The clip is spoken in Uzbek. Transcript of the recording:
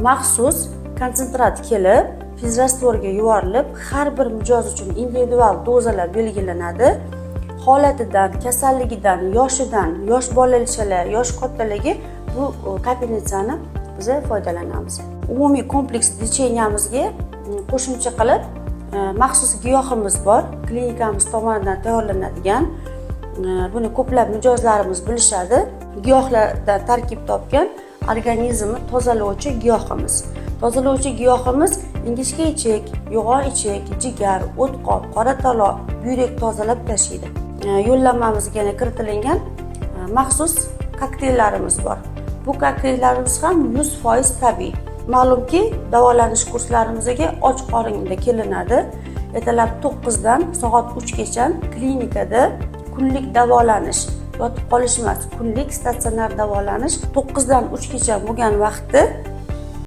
maxsus konsentrat kelib, fizrastvorga yuborilib, har bir mijoz uchun individual dozalar belgilanadi. Holatidan, kasalligidan, yoshidan, yosh bolachalar, yosh kattaligi bu kapelnitsani biz foydalanamiz. Umumiy kompleks lecheniyamizga qo'shimcha qilib maxsus giyohimiz bor, klinikamiz tomonidan tayyorlanadigan. Buni ko'plab mijozlarimiz bilishadi. Giyohlardan tarkib topgan organizmni tozalovchi giyohimiz. Tozalovchi giyohimiz ingichka ichak, yo'g'on ichak, jigar, o'tqoq, qora taloq, buyrak tozalab tashlaydi. Yo'llanmamizga kiritilgan maxsus kokteyllarimiz bor. Bu kokteyllarimiz ham 100% tabiiy. Ma'lumki, davolanish kurslarimizga och qorinda kelinadi. Ertalab 9 dan soat 3 gacha klinikada kunlik davolanish, yotib qolish emas, kunlik statsionar davolanish 9 dan 3 gacha bo'lgan vaqtda